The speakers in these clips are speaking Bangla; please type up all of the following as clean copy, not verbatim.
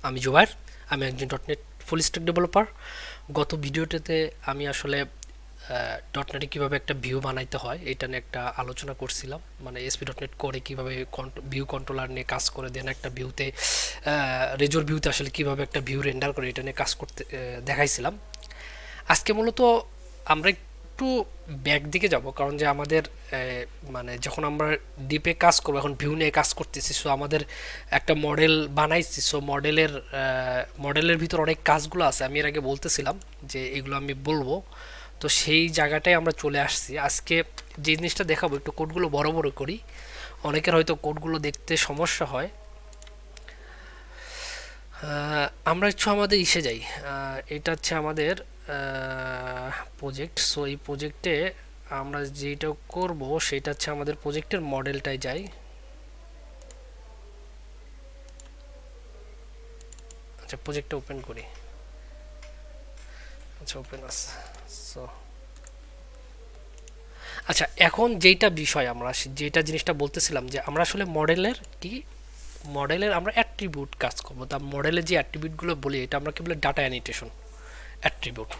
আমি জুবায়ের। আমি একজন ডটনেট ফুল স্ট্যাক ডেভেলপার। গত ভিডিওটাতে আমি আসলে ডটনেটে কীভাবে একটা ভিউ বানাইতে হয় এটা নিয়ে একটা আলোচনা করছিলাম, মানে এসপি ডটনেট করে কীভাবে ভিউ কন্ট্রোলার নিয়ে কাজ করে দেন একটা ভিউতে, রেজোর ভিউতে আসলে কীভাবে একটা ভিউ রেন্ডার করে এটা নিয়ে কাজ করতে দেখাইছিলাম। আজকে মূলত আমরা একটু ব্যাক দিকে যাব, কারণ যে আমাদের মানে যখন আমরা ডিপে কাজ করবো, এখন ভিউ নিয়ে কাজ করতেছি, সো আমাদের একটা মডেল বানাইছি। সো মডেলের ভিতর অনেক কাজগুলো আছে, আমি এর আগে বলতেছিলাম যে এগুলো আমি বলবো। তো সেই জায়গাটায় আমরা চলে আসছি। আজকে যে জিনিসটা দেখাবো, একটু কোডগুলো বড় বড় করি, অনেকের হয়তো কোডগুলো দেখতে সমস্যা হয়। আমরা একটু আমাদের ইসে যাই। এটা হচ্ছে আমাদের প্রজেক্ট। সো এই প্রজেক্টে আমরা যেটা করব সেটা হচ্ছে আমাদের প্রজেক্টের মডেলটায় যাই। আচ্ছা, প্রজেক্টটা ওপেন করি। আচ্ছা, ওপেন আছে। সো আচ্ছা, এখন যেটা বিষয় আমরা যেটা জিনিসটা বলতেছিলাম যে আমরা আসলে মডেলের আমরা অ্যাট্রিবিউট কাজ করবো। তা মডেলের যে অ্যাট্রিবিউটগুলো বলি এটা আমরা কি বলে ডাটা অ্যানিটেশন অ্যাট্রিবিউট।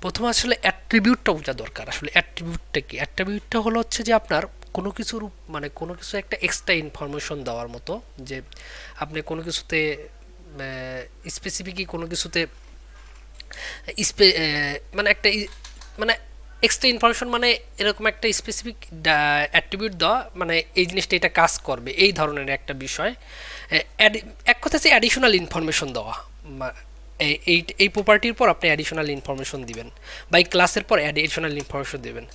প্রথমে আসলে অ্যাট্রিবিউটটা বোঝা দরকার। আসলে অ্যাট্রিবিউটটা কি? অ্যাট্রিবিউটটা হলো হচ্ছে যে আপনার কোনো কিছুর মানে কোনো কিছু একটা এক্সট্রা ইনফরমেশন দেওয়ার মতো, যে আপনি কোনো কিছুতে স্পেসিফিকই কোনো কিছুতে মানে একটা মানে এক্সট্রা ইনফরমেশন, মানে এরকম একটা স্পেসিফিক অ্যাট্রিবিউট দেওয়া, মানে এই জিনিসটা এটা কাজ করবে এই ধরনের একটা বিষয়। এক কথা হচ্ছে অ্যাডিশনাল ইনফরমেশন দেওয়া। এই প্রপার্টির পর আপনি অ্যাডিশনাল ইনফরমেশন দিবেন, বা এই ক্লাসের পর অ্যাডিশনাল ইনফরমেশন দিবেন।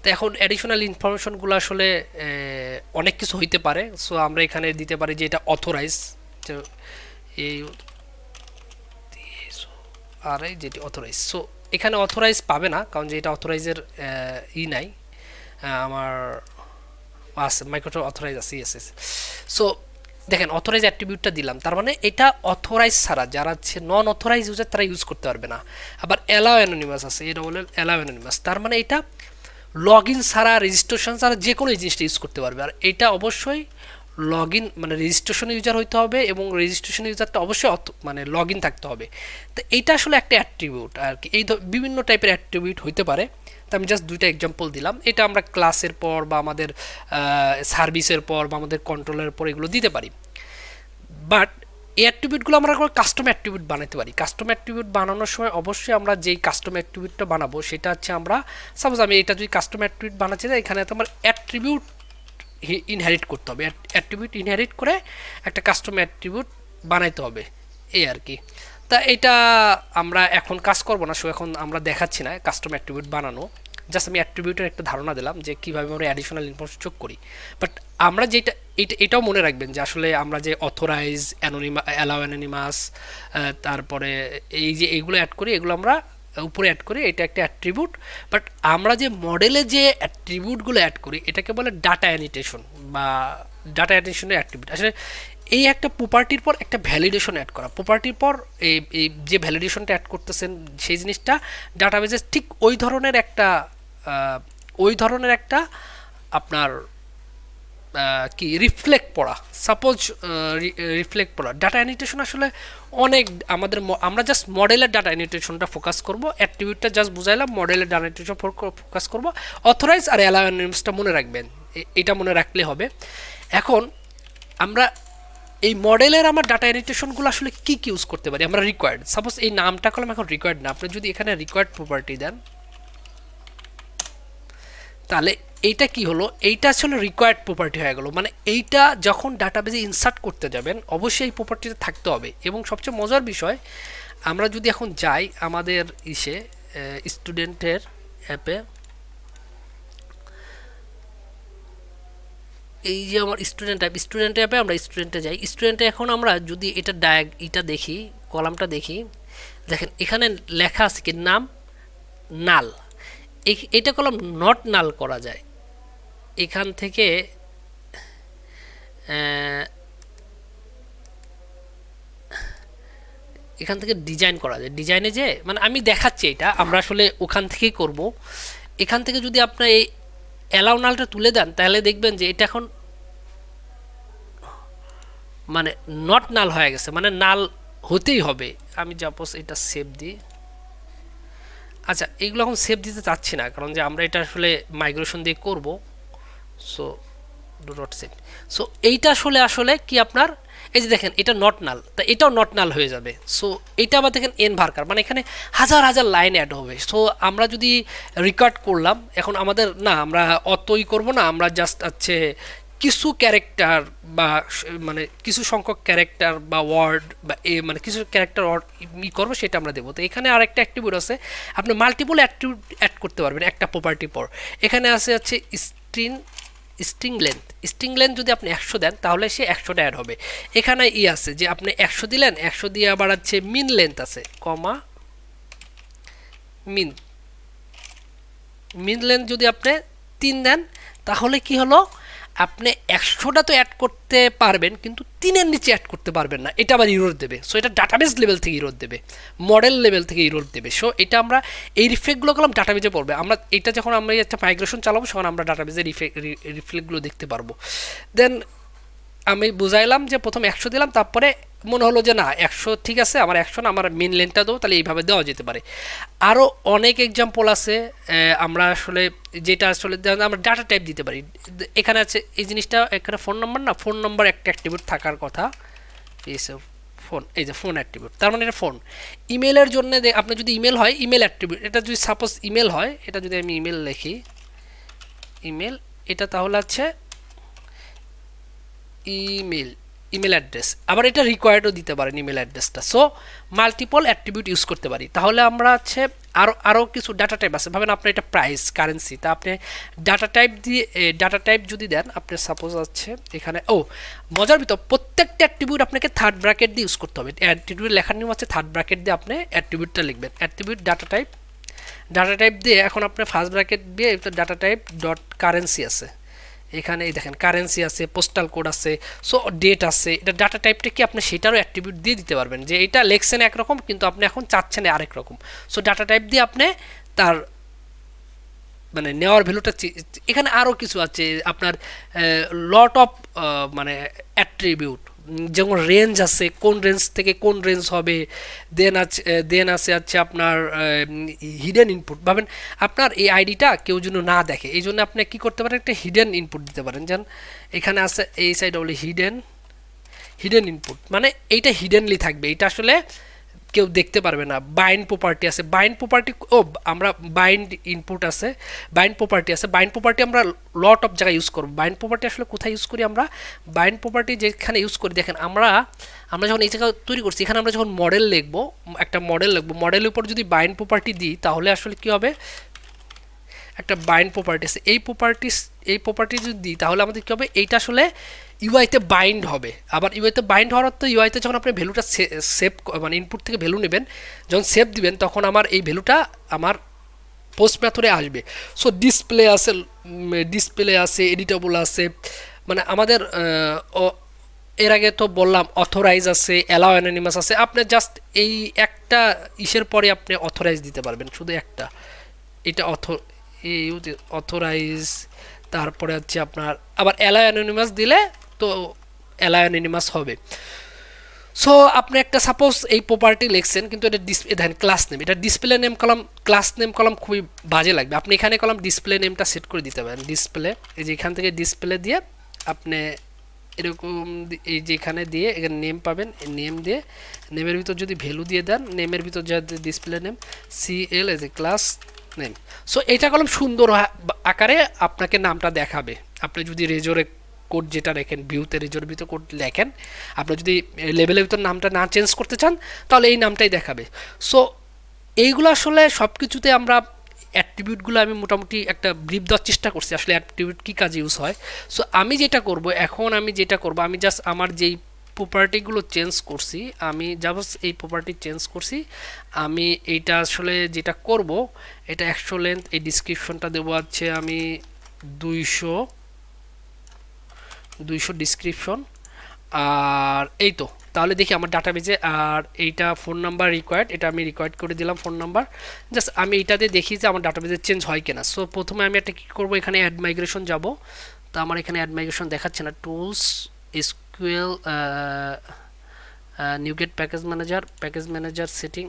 তো এখন অ্যাডিশনাল ইনফরমেশনগুলো আসলে অনেক কিছু হইতে পারে। সো আমরা এখানে দিতে পারি যে এটা অথরাইজ, এই আর এই যেটি অথরাইজ। সো এখানে অথরাইজ পাবে না, কারণ যে এটা অথরাইজের নাই। আমার আছে মাইক্রোসফট অথরাইজ আছে, ইয়েস। সো দেখেন, অথরাইজ অ্যাট্রিবিউটটা দিলাম, তার মানে এটা অথরাইজ ছাড়া যারা হচ্ছে নন অথরাইজ ইউজার তারা ইউজ করতে পারবে না। আবার অ্যালাও অ্যানোনিমাস আছে, এটা বলে অ্যালাও অ্যানোনিমাস, তার মানে এটা লগ ইন ছাড়া, রেজিস্ট্রেশন ছাড়া যে কোনো জিনিসটা ইউজ করতে পারবে। আর এটা অবশ্যই লগ ইন মানে রেজিস্ট্রেশন ইউজার হইতে হবে, এবং রেজিস্ট্রেশন ইউজারটা অবশ্যই মানে লগ ইন থাকতে হবে। তো এইটা আসলে একটা অ্যাট্রিবিউট আর কি। এই বিভিন্ন টাইপের অ্যাট্রিবিউট হইতে পারে। তো আমি জাস্ট দুইটা এক্সাম্পল দিলাম। এটা আমরা ক্লাসের পর বা আমাদের সার্ভিসের পর বা আমাদের কন্ট্রোলের পর এগুলো দিতে পারি। বাট এই অ্যাট্রিবিউটগুলো আমরা কাস্টম অ্যাট্রিবিউট বানাতে পারি। কাস্টম অ্যাট্রিবিউট বানানোর সময় অবশ্যই আমরা যেই কাস্টম অ্যাট্রিবিউটটা বানাবো সেটা হচ্ছে আমরা, সাপোজ আমি এটা যদি কাস্টম অ্যাট্রিবিউট বানাচ্ছি, এখানে তো আমার অ্যাট্রিবিউট ইনহেরিট করতে হবে, অ্যাট্রিবিউট ইনহেরিট করে একটা কাস্টম অ্যাট্রিবিউট বানাইতে হবে, এই আর কি। তা এটা আমরা এখন কাজ করব না, সো এখন আমরা দেখাচ্ছি না কাস্টম অ্যাট্রিবিউট বানানো। জাস্ট আমি অ্যাট্রিবিউটের একটা ধারণা দিলাম যে কীভাবে আমরা অ্যাডিশনাল ইনফরমেশন যোগ করি। বাট আমরা যেটা এটাও মনে রাখবেন যে আসলে আমরা যে অথরাইজ, অ্যালাউ অ্যানোনিমাস, তারপরে এই যে এইগুলো অ্যাড করি, এগুলো আমরা উপরে অ্যাড করি, এটা একটা অ্যাট্রিবিউট। বাট আমরা যে মডেলে যে অ্যাট্রিবিউটগুলো অ্যাড করি এটাকে বলে ডাটা অ্যানিটেশন বা ডাটা অ্যানিটেশনের অ্যাট্রিবিউট। আসলে এই একটা প্রপার্টির পর একটা ভ্যালিডেশন অ্যাড করা, প্রপার্টির পর এই যে ভ্যালিডেশনটা অ্যাড করতেছেন সেই জিনিসটা ডাটাবেজে ঠিক ওই ধরনের একটা আপনার কি রিফ্লেক্ট পড়া, সাপোজ রিফ্লেক্ট পড়া। ডাটা অ্যানিটেশন আসলে অনেক আমরা জাস্ট মডেলের ডাটা অ্যানিটেশনটা ফোকাস করব, অ্যাট্রিবিউটটা জাস্ট বুঝাইলাম, মডেলের ডাটা অ্যানিটেশন ফোকাস করব। অথরাইজ আর অ্যালাউ অ্যানোনিমাসটা মনে রাখবেন, এটা মনে রাখলে হবে। এখন আমরা এই মডেলের আমার ডাটা অ্যানিটেশনগুলো আসলে কী কী ইউজ করতে পারি। আমরা রিকোয়ার্ড, সাপোজ এই নামটা করলাম, এখন রিকোয়ার্ড না, আপনি যদি এখানে রিকোয়ার্ড প্রপার্টি দেন তাহলে এইটা কি হলো, এইটা আসলে রিকোয়ার্ড প্রপার্টি হয়ে গেল। মানে এইটা যখন ডাটাবেজে ইনসার্ট করতে যাবেন অবশ্যই এই প্রপার্টিটা থাকতে হবে। এবং সবচেয়ে মজার বিষয়, আমরা যদি এখন যাই আমাদের স্টুডেন্টের অ্যাপে, এই যে আমার স্টুডেন্ট অ্যাপে আমরা স্টুডেন্টে যাই, স্টুডেন্টে এখন আমরা যদি এটা দেখি, কলামটা দেখি, দেখেন এখানে লেখা আছে কি নাম নাল। এটা কলম নট নাল করা যায় এখান থেকে। এখান থেকে ডিজাইন করা যায়, ডিজাইনে যে মানে আমি দেখাচ্ছি এটা আমরা আসলে ওখান থেকেই করব। এখান থেকে যদি আপনার এই অ্যালাউ নালটা তুলে দেন তাহলে দেখবেন যে এটা এখন মানে নট নাল হয়ে গেছে, মানে নাল হতেই হবে। আমি সাপোজ এটা সেভ দিই। আচ্ছা, এইগুলো এখন সেভ দিতে চাচ্ছি না, কারণ যে আমরা এটা আসলে মাইগ্রেশন দিয়ে করব। So do not save. So এইটা আসলে আসলে কি আপনার, এই যে দেখেন এটা নট নাল, তা এটাও নট নাল হয়ে যাবে। সো এটা আবার দেখেন এন ভার্কার, মানে এখানে হাজার হাজার লাইন অ্যাড হবে। সো আমরা যদি রেকর্ড করলাম, এখন আমাদের না, আমরা অতই করব না, আমরা জাস্ট আছে কিছু ক্যারেক্টার বা মানে কিছু সংখ্যক ক্যারেক্টার বা ওয়ার্ড বা মানে কিছু ক্যারেক্টার ওয়ার্ড ই করবো, সেটা আমরা দেবো। তো এখানে আর একটা অ্যাট্রিবিউট আছে, আপনি মাল্টিপল অ্যাট্রিবিউট অ্যাড করতে পারবেন একটা প্রপার্টি পর। এখানে আছে স্ট্রিং স্ট্রিং লেন্থ যদি আপনি 100 দেন তাহলে সে 100টা অ্যাড হবে। এখানে আছে যে আপনি 100 দিলেন, 100 দিয়ে আবার আছে মিন লেন্থ আছে, কমা মিন মিন লেন্থ যদি আপনি 3 দেন, তাহলে কি হলো, আপনি 100টা তো অ্যাড করতে পারবেন কিন্তু 3-এর নিচে অ্যাড করতে পারবেন না, এটা আবার ইরোর দেবে। সো এটা ডাটাবেস লেভেল থেকে ইরোর দেবে, মডেল লেভেল থেকে ইরোর দেবে। সো এটা আমরা এই রিফ্লেক্টগুলো করলাম ডাটাবেজে পড়বে। আমরা এটা যখন আমরা একটা মাইগ্রেশন চালাবো, তখন আমরা ডাটাবেজের রিফ্লেক্টগুলো দেখতে পারবো। দেন আমি বুঝাইলাম যে প্রথম 100 দিলাম, তারপরে মনে হলো যে না 100 ঠিক আছে, আমার 100 না, আমার মেন লেনটা দেবো, তাহলে এইভাবে দেওয়া যেতে পারে। আরও অনেক এক্সাম্পল আছে। আমরা আসলে যেটা আসলে আমরা ডাটা টাইপ দিতে পারি। এখানে আছে এই জিনিসটা, এখানে ফোন নাম্বার না, ফোন নাম্বার একটা অ্যাট্রিবিউট থাকার কথা। ফোন, এই যে ফোন অ্যাট্রিবিউট, তার মানে এটা ফোন। ইমেলের জন্য আপনার যদি ইমেল হয়, ইমেল অ্যাট্রিবিউট, এটা যদি সাপোজ ইমেল হয়, এটা যদি আমি ইমেল লিখি, ইমেল, এটা তাহলে আছে ইমেল অ্যাড্রেস। আবার এটা রিকোয়ার্ডও দিতে পারেন ইমেল অ্যাড্রেসটা। সো মাল্টিপল অ্যাট্রিবিউট ইউজ করতে পারি। তাহলে আমরা আছে আরও কিছু ডাটা টাইপ আছে। ভাবেন আপনার এটা প্রাইস, কারেন্সি, তা আপনি ডাটা টাইপ দিয়ে ডাটা টাইপ যদি দেন, আপনি সাপোজ আছে এখানে মজার ভিতর প্রত্যেকটা অ্যাট্রিবিউট আপনাকে থার্ড ব্র্যাকেট দিয়ে ইউজ করতে হবে। অ্যাট্রিবিউট লেখার নিয়ম আছে, থার্ড ব্র্যাকেট দিয়ে আপনি অ্যাট্রিবিউটটা লিখবেন। অ্যাট্রিবিউট ডাটা টাইপ দিয়ে এখন আপনি ফার্স্ট ব্র্যাকেট দিয়ে ডাটা টাইপ ডট কারেন্সি আছে, এখানে এই দেখেন কারেন্সি আছে, পোস্টাল কোড আছে, সো ডেট আছে। এটা ডাটা টাইপটা কি আপনি সেটারও অ্যাট্রিবিউট দিয়ে দিতে পারবেন, যে এটা লেখছেন একরকম কিন্তু আপনি এখন চাচ্ছেন আরেক রকম। সো ডাটা টাইপ দিয়ে আপনি তার মানে নেওয়ার ভ্যালুটা, এখানে আরও কিছু আছে আপনার লট অফ মানে অ্যাট্রিবিউট, যেমন রেঞ্জ আছে, কোন রেঞ্জ থেকে কোন রেঞ্জ হবে। দেন আছে আপনার হিডেন ইনপুট। ভাবেন আপনার এই আইডিটা কেউ যেন না দেখে, এই জন্য আপনি কী করতে পারেন, একটা হিডেন ইনপুট দিতে পারেন। যেন এখানে আছে এই সাইড বলে হিডেন ইনপুট, মানে এইটা হিডেনলি থাকবে, এটা আসলে কেউ দেখতে পারবে না। বাইন্ড প্রপার্টি আছে, বাইন্ড প্রপার্টি আমরা বাইন্ড ইনপুট আছে, বাইন্ড প্রপার্টি আছে। বাইন্ড প্রপার্টি আমরা লট অফ জায়গায় ইউজ করব। বাইন্ড প্রপার্টি আসলে কোথায় ইউজ করি আমরা, বাইন্ড প্রপার্টি যেখানে ইউজ করি, দেখেন আমরা যখন এই জায়গা তৈরি করছি, এখানে আমরা যখন মডেল লিখবো, একটা মডেল লিখবো, মডেলের উপর যদি বাইন্ড প্রপার্টি দিই, তাহলে আসলে কী হবে, একটা বাইন্ড প্রপার্টি আছে, এই প্রপার্টি যদি দিই, তাহলে আমাদের কী হবে, এইটা আসলে ইউআইতে বাইন্ড হবে। আবার ইউআইতে বাইন্ড হওয়ার তো ইউআইতে যখন আপনি ভ্যালুটা সেভ মানে ইনপুট থেকে ভ্যালু নেবেন, যখন সেভ দিবেন, তখন আমার এই ভ্যালুটা আমার পোস্ট মেথডে আসবে। সো ডিসপ্লে আছে, এডিটেবল আছে, মানে আমাদের এর আগে তো বললাম অথরাইজ আছে, অ্যালাউ অ্যানোনিমাস আছে। আপনি জাস্ট এই একটা ইসের পরে আপনি অথরাইজ দিতে পারবেন, শুধু একটা, এটা অথরাইজ। তারপরে হচ্ছে আপনার আবার অ্যালাউ অ্যানোনিমাস দিলে তো অ্যালাউ অ্যানোনিমাস হবে। সো আপনি একটা সাপোজ এই প্রপার্টি লিখছেন, কিন্তু এটা দেখেন ক্লাস নেম, এটা display name column, class name column খুবই বাজে লাগবে। আপনি এখানে কলাম ডিসপ্লে নেমটা সেট করে দিতে পারেন। ডিসপ্লে, এই যে এখান থেকে ডিসপ্লে দিয়ে আপনি এরকম এই যে এখানে দিয়ে এখানে নেম পাবেন, নেম দিয়ে নেমের ভিতর যদি ভ্যালু দিয়ে দেন, নেমের ভিতর যা display name CL as a class name. So এটা কলম সুন্দর আকারে আপনাকে নামটা দেখাবে। আপনি যদি রেজরে কোড যেটা রেখেন, ভিউতে রেজর ভিতর কোড লেখেন, আপনি যদি লেভেলের ভিতর নামটা না চেঞ্জ করতে চান, তাহলে এই নামটাই দেখাবে। সো এইগুলো আসলে সব কিছুতে আমরা অ্যাট্রিবিউটগুলো আমি মোটামুটি একটা ব্রিফ দেওয়ার চেষ্টা করছি, আসলে অ্যাট্রিবিউট কী কাজে ইউজ হয়। সো আমি যেটা করব, আমি জাস্ট আমার যেই প্রপার্টিগুলো চেঞ্জ করছি, আমি জাস্ট এই প্রপার্টি চেঞ্জ করছি। আমি এইটা আসলে যেটা করব, এটা 100 লেন্থ, এই ডিসক্রিপশনটা দেবো আছে আমি 200 ডিসক্রিপশন। আর এই তো, তাহলে দেখি আমার ডাটাবেজে। আর এইটা ফোন নাম্বার রিকোয়ার্ড, এটা আমি রিকোয়ার্ড করে দিলাম ফোন নাম্বার। জাস্ট আমি এইটাতে দেখি যে আমার ডাটাবেজে চেঞ্জ হয় কিনা। সো প্রথমে আমি একটা কী করবো, এখানে অ্যাড মাইগ্রেশন যাব। তো আমার এখানে অ্যাড মাইগ্রেশন দেখাচ্ছে না, tools SQL NuGet package manager setting,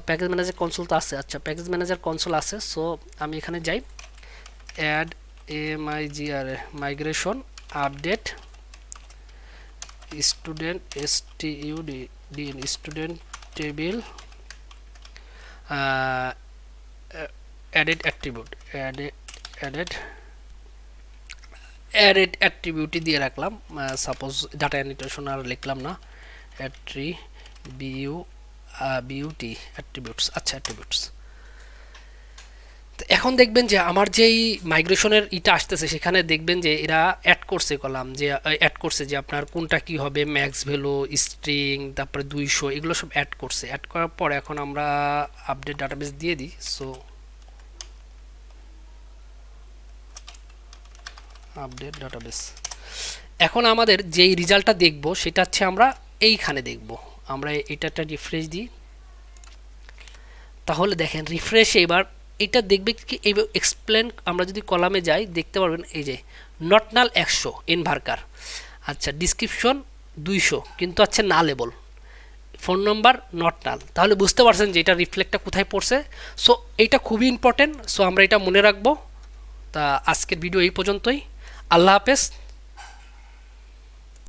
package manager console তো আছে। আচ্ছা প্যাকেজ ম্যানেজার কনসোল আছে। সো আমি এখানে যাই, add migration update student student table added attribute added অ্যাট্রিবিউটই দিয়ে রাখলাম। সাপোজ ডাটা অ্যানোটেশন আর লিখলাম না, বিউটি অ্যাট্রিবিউটস। আচ্ছা অ্যাট্রিবিউটস। এখন দেখবেন যে আমার যেই মাইগ্রেশনের ইটা আসতেছে সেখানে দেখবেন যে এরা অ্যাড করছে কলাম, যে অ্যাড করছে যে আপনার কোনটা কি হবে, ম্যাক্স ভ্যালু, স্ট্রিং, তারপরে 200, এগুলো সব অ্যাড করছে। অ্যাড করার পর এখন আমরা আপডেট ডাটাবেস দিয়ে দিই। সো আপডেট ডাটাবেস, এখন আমাদের যেই রেজাল্টটা দেখব সেটা হচ্ছে আমরা এইখানে দেখব। আমরা এটা একটা রিফ্রেশ দিই, তাহলে দেখেন রিফ্রেশে এবার এটা দেখবে কি এই এক্সপ্লেন, আমরা যদি কলামে যাই দেখতে পারবেন এই যে নট নাল 100 এনভারকার। আচ্ছা ডিসক্রিপশন 200 কিন্তু আছে না লেবল, ফোন নাম্বার নট নাল। তাহলে বুঝতে পারছেন যে এটা রিফ্লেক্টটা কোথায় পড়ছে। সো এইটা খুবই ইম্পর্টেন্ট। সো আমরা এটা মনে রাখবো। তা আজকের ভিডিও এই পর্যন্তই। আল্লাহ হাফেজ।